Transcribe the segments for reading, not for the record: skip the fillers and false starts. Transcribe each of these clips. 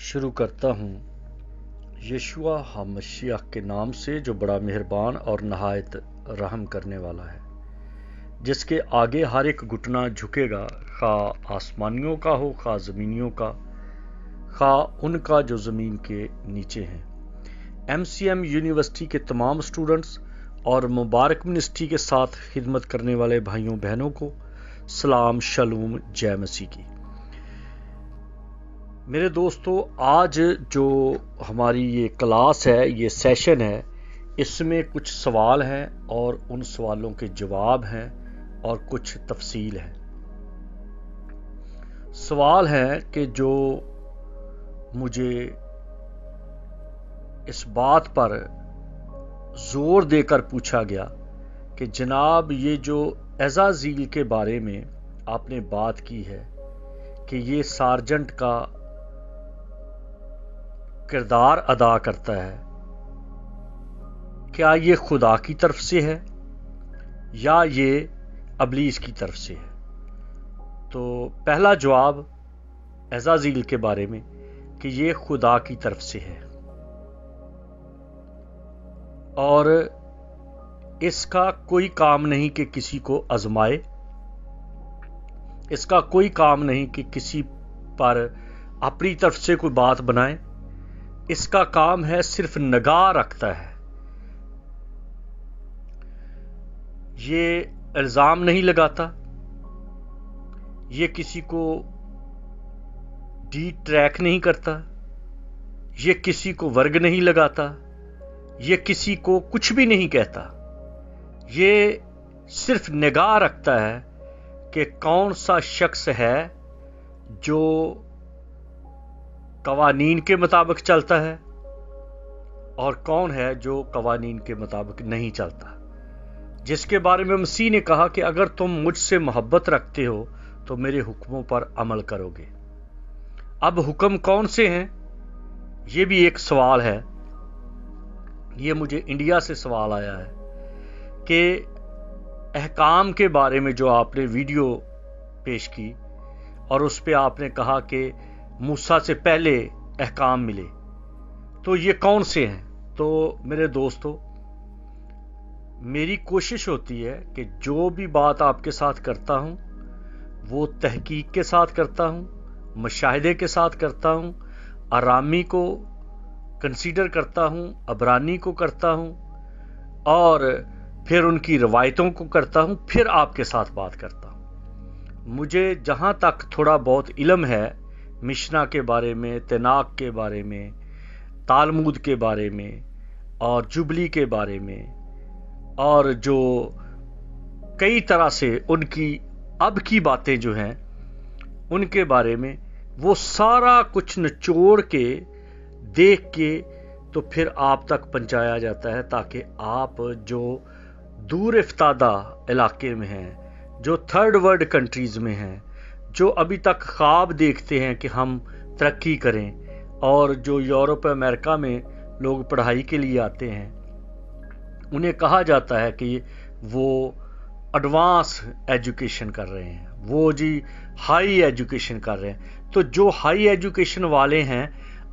شروع کرتا ہوں یشوع ہمشیح کے نام سے جو بڑا مہربان اور نہایت رحم کرنے والا ہے، جس کے آگے ہر ایک گھٹنا جھکے گا، خواہ آسمانیوں کا ہو خواہ زمینیوں کا، خواہ ان کا جو زمین کے نیچے ہیں۔ MCM یونیورسٹی کے تمام اسٹوڈنٹس اور مبارک منسٹری کے ساتھ خدمت کرنے والے بھائیوں بہنوں کو سلام، شالوم، جے مسیح کی۔ میرے دوستو، آج جو ہماری یہ کلاس ہے، یہ سیشن ہے، اس میں کچھ سوال ہیں اور ان سوالوں کے جواب ہیں اور کچھ تفصیل ہے۔ سوال ہے کہ جو مجھے اس بات پر زور دے کر پوچھا گیا کہ جناب یہ جو عزازیل کے بارے میں آپ نے بات کی ہے کہ یہ سارجنٹ کا کردار ادا کرتا ہے، کیا یہ خدا کی طرف سے ہے یا یہ ابلیس کی طرف سے ہے؟ تو پہلا جواب عزازیل کے بارے میں کہ یہ خدا کی طرف سے ہے، اور اس کا کوئی کام نہیں کہ کسی کو آزمائے، اس کا کوئی کام نہیں کہ کسی پر اپنی طرف سے کوئی بات بنائے، اس کا کام ہے صرف نگاہ رکھتا ہے۔ یہ الزام نہیں لگاتا، یہ کسی کو ڈی ٹریک نہیں کرتا، یہ کسی کو ورگ نہیں لگاتا، یہ کسی کو کچھ بھی نہیں کہتا، یہ صرف نگاہ رکھتا ہے کہ کون سا شخص ہے جو قوانین کے مطابق چلتا ہے اور کون ہے جو قوانین کے مطابق نہیں چلتا، جس کے بارے میں مسیح نے کہا کہ اگر تم مجھ سے محبت رکھتے ہو تو میرے حکموں پر عمل کرو گے۔ اب حکم کون سے ہیں؟ یہ بھی ایک سوال ہے۔ یہ مجھے انڈیا سے سوال آیا ہے کہ احکام کے بارے میں جو آپ نے ویڈیو پیش کی اور اس پہ آپ نے کہا کہ موسیٰ سے پہلے احکام ملے، تو یہ کون سے ہیں؟ تو میرے دوستو، میری کوشش ہوتی ہے کہ جو بھی بات آپ کے ساتھ کرتا ہوں وہ تحقیق کے ساتھ کرتا ہوں، مشاہدے کے ساتھ کرتا ہوں، آرامی کو کنسیڈر کرتا ہوں، عبرانی کو کرتا ہوں، اور پھر ان کی روایتوں کو کرتا ہوں، پھر آپ کے ساتھ بات کرتا ہوں۔ مجھے جہاں تک تھوڑا بہت علم ہے مشنا کے بارے میں، تناک کے بارے میں، تالمود کے بارے میں اور جبلی کے بارے میں، اور جو کئی طرح سے ان کی اب کی باتیں جو ہیں ان کے بارے میں، وہ سارا کچھ نچوڑ کے دیکھ کے تو پھر آپ تک پہنچایا جاتا ہے، تاکہ آپ جو دور افتادہ علاقے میں ہیں، جو تھرڈ ورلڈ کنٹریز میں ہیں، جو ابھی تک خواب دیکھتے ہیں کہ ہم ترقی کریں، اور جو یورپ امریکہ میں لوگ پڑھائی کے لیے آتے ہیں، انہیں کہا جاتا ہے کہ وہ ایڈوانس ایجوکیشن کر رہے ہیں، وہ جی ہائی ایجوکیشن کر رہے ہیں۔ تو جو ہائی ایجوکیشن والے ہیں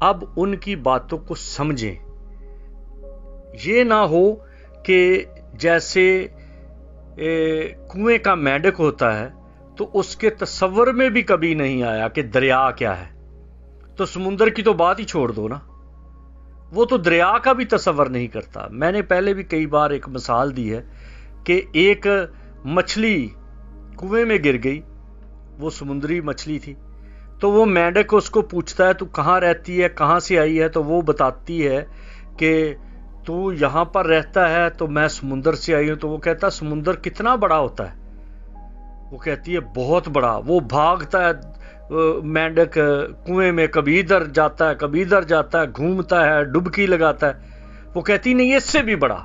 اب ان کی باتوں کو سمجھیں، یہ نہ ہو کہ جیسے کنویں کا مینڈک ہوتا ہے تو اس کے تصور میں بھی کبھی نہیں آیا کہ دریا کیا ہے، تو سمندر کی تو بات ہی چھوڑ دو نا، وہ تو دریا کا بھی تصور نہیں کرتا۔ میں نے پہلے بھی کئی بار ایک مثال دی ہے کہ ایک مچھلی کنویں میں گر گئی، وہ سمندری مچھلی تھی، تو وہ مینڈک اس کو پوچھتا ہے تو کہاں رہتی ہے، کہاں سے آئی ہے، تو وہ بتاتی ہے کہ تو یہاں پر رہتا ہے تو میں سمندر سے آئی ہوں۔ تو وہ کہتا ہے سمندر کتنا بڑا ہوتا ہے؟ وہ کہتی ہے بہت بڑا۔ وہ بھاگتا ہے مینڈک کنویں میں، کبھی ادھر جاتا ہے کبھی ادھر جاتا ہے، گھومتا ہے، ڈبکی لگاتا ہے۔ وہ کہتی نہیں اس سے بھی بڑا۔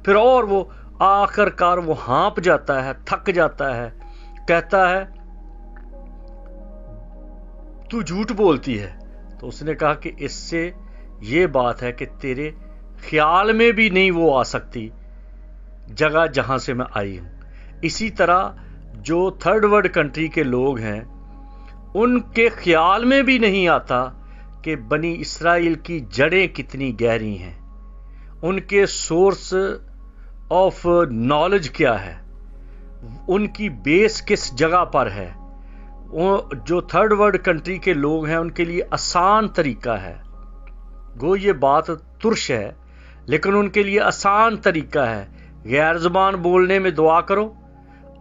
پھر اور وہ آخر کار وہ ہانپ جاتا ہے، تھک جاتا ہے، کہتا ہے تو جھوٹ بولتی ہے۔ تو اس نے کہا کہ اس سے یہ بات ہے کہ تیرے خیال میں بھی نہیں وہ آ سکتی جگہ جہاں سے میں آئی ہوں۔ اسی طرح جو تھرڈ ورلڈ کنٹری کے لوگ ہیں ان کے خیال میں بھی نہیں آتا کہ بنی اسرائیل کی جڑیں کتنی گہری ہیں، ان کے سورس آف نالج کیا ہے، ان کی بیس کس جگہ پر ہے۔ جو تھرڈ ورلڈ کنٹری کے لوگ ہیں ان کے لیے آسان طریقہ ہے، گو یہ بات ترش ہے لیکن ان کے لیے آسان طریقہ ہے، غیر زبان بولنے میں دعا کرو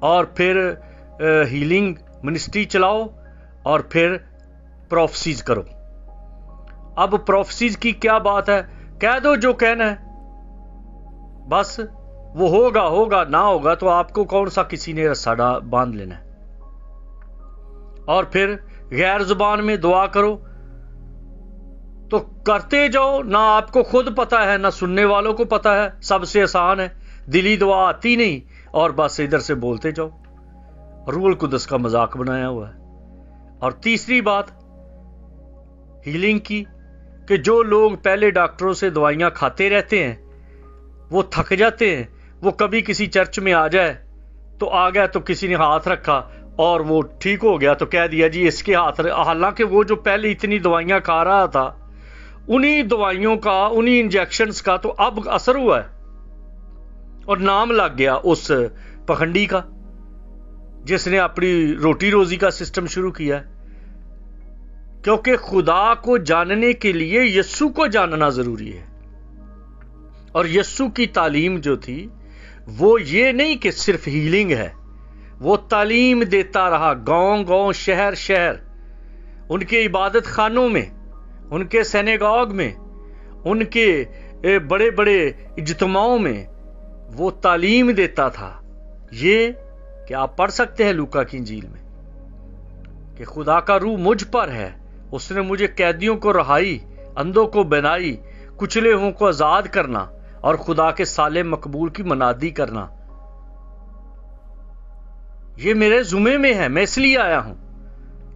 اور پھر ہیلنگ منسٹری چلاؤ اور پھر پروفیسیز کرو۔ اب پروفیسیز کی کیا بات ہے، کہہ دو جو کہنا ہے، بس وہ ہوگا نہ ہوگا تو آپ کو کون سا کسی نے رسا باندھ لینا ہے۔ اور پھر غیر زبان میں دعا کرو تو کرتے جاؤ، نہ آپ کو خود پتا ہے نہ سننے والوں کو پتا ہے، سب سے آسان ہے، دلی دعا آتی نہیں اور بس ادھر سے بولتے جاؤ، روح القدس کا مذاق بنایا ہوا ہے۔ اور تیسری بات ہیلنگ کی، کہ جو لوگ پہلے ڈاکٹروں سے دوائیاں کھاتے رہتے ہیں وہ تھک جاتے ہیں، وہ کبھی کسی چرچ میں آ جائے تو آ گیا تو کسی نے ہاتھ رکھا اور وہ ٹھیک ہو گیا تو کہہ دیا جی اس کے ہاتھ، حالانکہ وہ جو پہلے اتنی دوائیاں کھا رہا تھا انہی دوائیوں کا انہی انجیکشنز کا تو اب اثر ہوا ہے اور نام لگ گیا اس پکھنڈی کا جس نے اپنی روٹی روزی کا سسٹم شروع کیا ہے۔ کیونکہ خدا کو جاننے کے لیے یسوع کو جاننا ضروری ہے، اور یسوع کی تعلیم جو تھی وہ یہ نہیں کہ صرف ہیلنگ ہے، وہ تعلیم دیتا رہا گاؤں گاؤں شہر شہر، ان کے عبادت خانوں میں، ان کے سینیگاگ میں، ان کے بڑے بڑے اجتماعوں میں وہ تعلیم دیتا تھا۔ یہ کہ آپ پڑھ سکتے ہیں لوکا کی انجیل میں کہ خدا کا روح مجھ پر ہے، اس نے مجھے قیدیوں کو رہائی، اندھوں کو بینائی، کچلے ہوں کو آزاد کرنا اور خدا کے سالے مقبول کی منادی کرنا۔ یہ میرے ذمے میں ہے، میں اس لیے آیا ہوں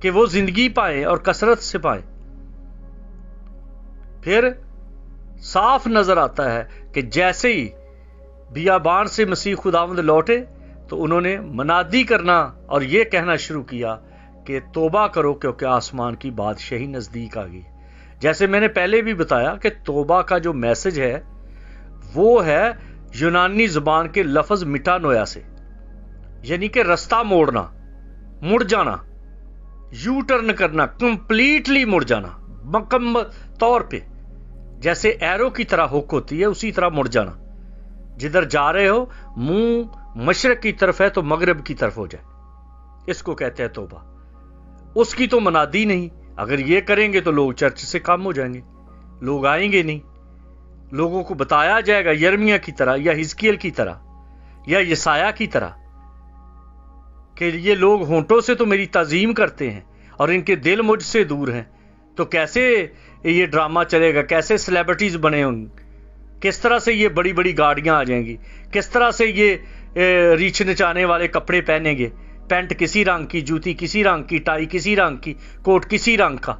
کہ وہ زندگی پائیں اور کثرت سے پائیں۔ پھر صاف نظر آتا ہے کہ جیسے ہی بیابان سے مسیح خداوند لوٹے تو انہوں نے منادی کرنا اور یہ کہنا شروع کیا کہ توبہ کرو کیونکہ آسمان کی بادشاہی نزدیک آ گئی۔ جیسے میں نے پہلے بھی بتایا کہ توبہ کا جو میسج ہے وہ ہے یونانی زبان کے لفظ مٹا نویا سے، یعنی کہ رستہ موڑنا، مڑ جانا، یو ٹرن کرنا، کمپلیٹلی مڑ جانا، مکمل طور پہ جیسے ایرو کی طرح ہک ہوتی ہے اسی طرح مڑ جانا، جدھر جا رہے ہو منہ مشرق کی طرف ہے تو مغرب کی طرف ہو جائے، اس کو کہتے ہیں توبہ۔ اس کی تو منادی نہیں، اگر یہ کریں گے تو لوگ چرچ سے کم ہو جائیں گے، لوگ آئیں گے نہیں، لوگوں کو بتایا جائے گا یرمیہ کی طرح یا حزقیل کی طرح یا یسایہ کی طرح کہ یہ لوگ ہونٹوں سے تو میری تعظیم کرتے ہیں اور ان کے دل مجھ سے دور ہیں، تو کیسے یہ ڈرامہ چلے گا، کیسے سیلیبریٹیز بنے ہوں، کس طرح سے یہ بڑی بڑی گاڑیاں آ جائیں گی، کس طرح سے یہ ریچھ نچانے والے کپڑے پہنیں گے، پینٹ کسی رنگ کی، جوتی کسی رنگ کی، ٹائی کسی رنگ کی، کوٹ کسی رنگ کا،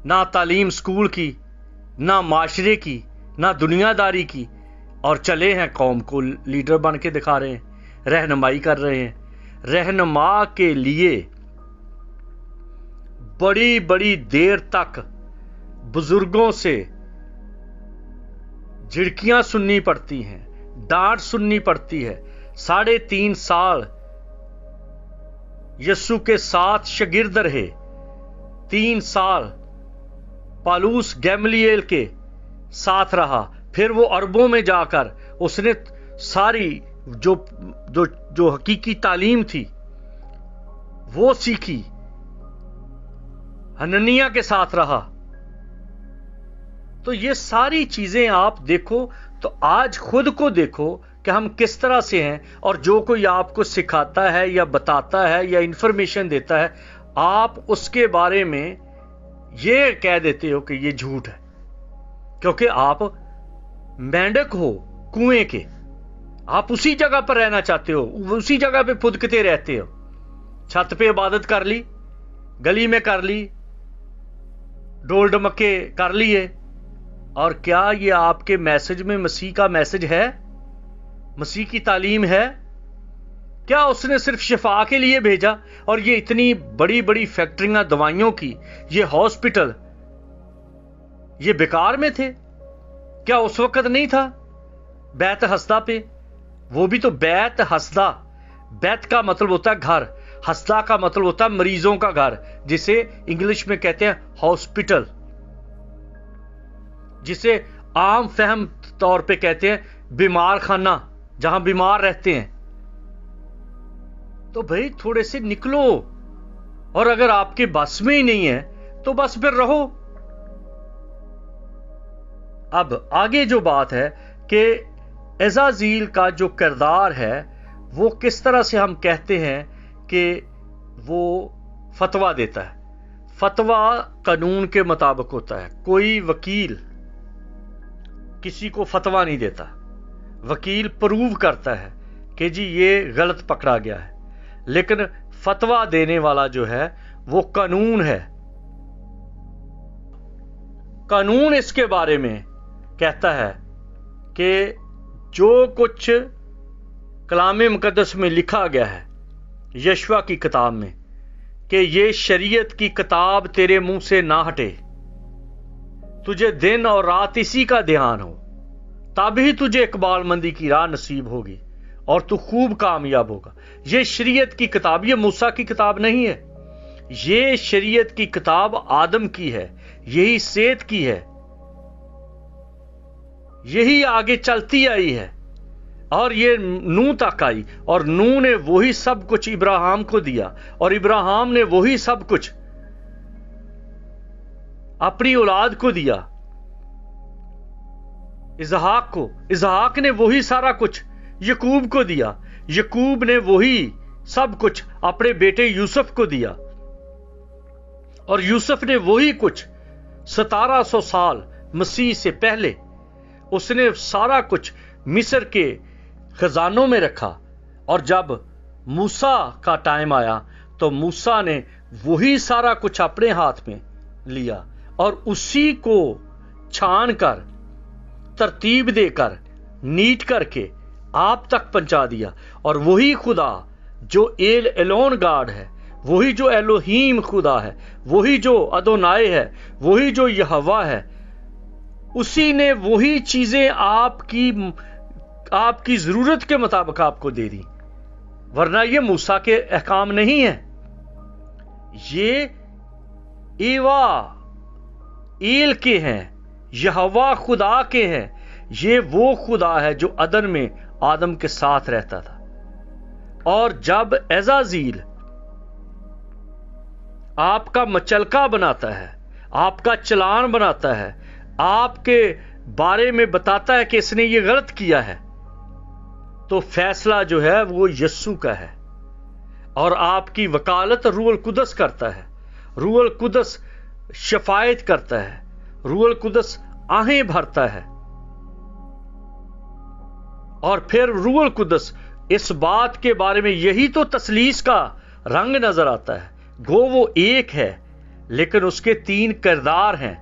نہ تعلیم سکول کی، نہ معاشرے کی، نہ دنیا داری کی، اور چلے ہیں قوم کو لیڈر بن کے دکھا رہے ہیں، رہنمائی کر رہے ہیں۔ رہنما کے لیے بڑی بڑی دیر تک بزرگوں سے جھڑکیاں سننی پڑتی ہیں، ڈانٹ سننی پڑتی ہے۔ 3.5 سال یسوع کے ساتھ شاگرد رہے، 3 سال پالوس گیملیل کے ساتھ رہا، پھر وہ عربوں میں جا کر اس نے ساری جو حقیقی تعلیم تھی وہ سیکھی، حننیہ کے ساتھ رہا۔ تو یہ ساری چیزیں آپ دیکھو تو آج خود کو دیکھو کہ ہم کس طرح سے ہیں، اور جو کوئی آپ کو سکھاتا ہے یا بتاتا ہے یا انفارمیشن دیتا ہے آپ اس کے بارے میں یہ کہہ دیتے ہو کہ یہ جھوٹ ہے، کیونکہ آپ مینڈک ہو کنویں کے، آپ اسی جگہ پر رہنا چاہتے ہو، اسی جگہ پہ پھدکتے رہتے ہو، چھت پہ عبادت کر لی، گلی میں کر لی، ڈول ڈمکے کر لیے، اور کیا یہ آپ کے میسج میں مسیح کا میسج ہے؟ مسیح کی تعلیم ہے؟ کیا اس نے صرف شفا کے لیے بھیجا؟ اور یہ اتنی بڑی بڑی فیکٹریاں دوائیوں کی، یہ ہاسپٹل یہ بیکار میں تھے؟ کیا اس وقت نہیں تھا بیت ہسدہ پہ؟ وہ بھی تو بیت ہسدہ، بیت کا مطلب ہوتا ہے گھر، ہسدہ کا مطلب ہوتا ہے مریضوں کا گھر، جسے انگلش میں کہتے ہیں ہاسپٹل، جسے عام فہم طور پہ کہتے ہیں بیمار خانہ، جہاں بیمار رہتے ہیں۔ تو بھائی تھوڑے سے نکلو، اور اگر آپ کے بس میں ہی نہیں ہے تو بس پھر رہو۔ اب آگے جو بات ہے کہ عزازیل کا جو کردار ہے وہ کس طرح سے ہم کہتے ہیں کہ وہ فتویٰ دیتا ہے۔ فتویٰ قانون کے مطابق ہوتا ہے، کوئی وکیل کسی کو فتویٰ نہیں دیتا، وکیل پروو کرتا ہے کہ جی یہ غلط پکڑا گیا ہے، لیکن فتویٰ دینے والا جو ہے وہ قانون ہے۔ قانون اس کے بارے میں کہتا ہے کہ جو کچھ کلام مقدس میں لکھا گیا ہے، یشوع کی کتاب میں، کہ یہ شریعت کی کتاب تیرے منہ سے نہ ہٹے، تجھے دن اور رات اسی کا دھیان ہو، تب ہی تجھے اقبال مندی کی راہ نصیب ہوگی اور تو خوب کامیاب ہوگا۔ یہ شریعت کی کتاب، یہ موسیٰ کی کتاب نہیں ہے، یہ شریعت کی کتاب آدم کی ہے، یہی سیت کی ہے، یہی آگے چلتی آئی ہے، اور یہ نوح تک آئی، اور نوح نے وہی سب کچھ ابراہیم کو دیا، اور ابراہیم نے وہی سب کچھ اپنی اولاد کو دیا، اسحاق کو، اسحاق نے وہی سارا کچھ یعقوب کو دیا، یعقوب نے وہی سب کچھ اپنے بیٹے یوسف کو دیا، اور یوسف نے وہی کچھ 1700 سال مسیح سے پہلے اس نے سارا کچھ مصر کے خزانوں میں رکھا، اور جب موسیٰ کا ٹائم آیا تو موسیٰ نے وہی سارا کچھ اپنے ہاتھ میں لیا اور اسی کو چھان کر، ترتیب دے کر، نیٹ کر کے آپ تک پہنچا دیا۔ اور وہی خدا جو ایلون گاڈ ہے، وہی جو ایلوہیم خدا ہے، وہی جو ادونائے ہے، وہی جو یہوہ ہے، اسی نے وہی چیزیں آپ کی ضرورت کے مطابق آپ کو دے دی، ورنہ یہ موسیٰ کے احکام نہیں ہیں، یہ ایوا ایل کے ہیں، یہوہ خدا کے ہیں، یہ وہ خدا ہے جو عدن میں آدم کے ساتھ رہتا تھا۔ اور جب عزازیل آپ کا مچلکا بناتا ہے، آپ کا چلان بناتا ہے، آپ کے بارے میں بتاتا ہے کہ اس نے یہ غلط کیا ہے، تو فیصلہ جو ہے وہ یسوع کا ہے، اور آپ کی وکالت روح القدس کرتا ہے، روح القدس شفاعت کرتا ہے، روح القدس آہیں بھرتا ہے، اور پھر روح القدس اس بات کے بارے میں، یہی تو تثلیث کا رنگ نظر آتا ہے، گو وہ ایک ہے لیکن اس کے 3 کردار ہیں۔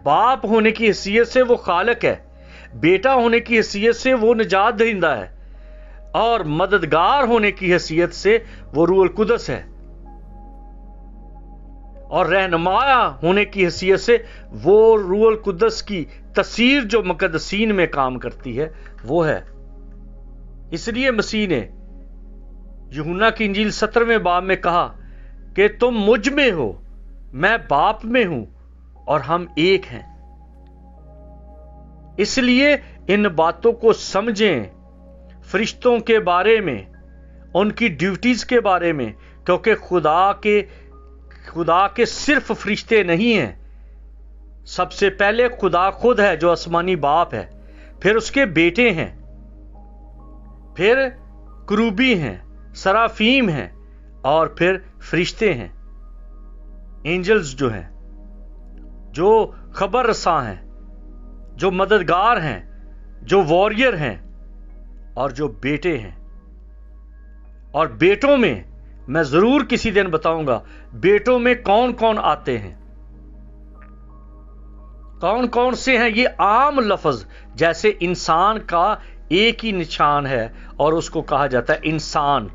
باپ ہونے کی حیثیت سے وہ خالق ہے، بیٹا ہونے کی حیثیت سے وہ نجات دہندہ ہے، اور مددگار ہونے کی حیثیت سے وہ روح القدس ہے، اور رہنمایا ہونے کی حیثیت سے وہ روح القدس کی تاثیر جو مقدسین میں کام کرتی ہے وہ ہے۔ اس لیے مسیح نے یوحنا کی انجیل 17ویں باب میں کہا کہ تم مجھ میں ہو، میں باپ میں ہوں، اور ہم ایک ہیں۔ اس لیے ان باتوں کو سمجھیں، فرشتوں کے بارے میں، ان کی ڈیوٹیز کے بارے میں، کیونکہ خدا کے صرف فرشتے نہیں ہیں، سب سے پہلے خدا خود ہے جو آسمانی باپ ہے، پھر اس کے بیٹے ہیں، پھر کروبی ہیں، سرافیم ہیں، اور پھر فرشتے ہیں، اینجلز جو ہیں، جو خبر رساں ہیں، جو مددگار ہیں، جو واریر ہیں، اور جو بیٹے ہیں۔ اور بیٹوں میں میں ضرور کسی دن بتاؤں گا بیٹوں میں کون کون آتے ہیں، کون کون سے ہیں۔ یہ عام لفظ جیسے انسان کا ایک ہی نشان ہے اور اس کو کہا جاتا ہے انسان،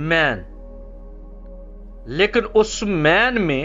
مین، لیکن اس مین میں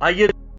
آئیے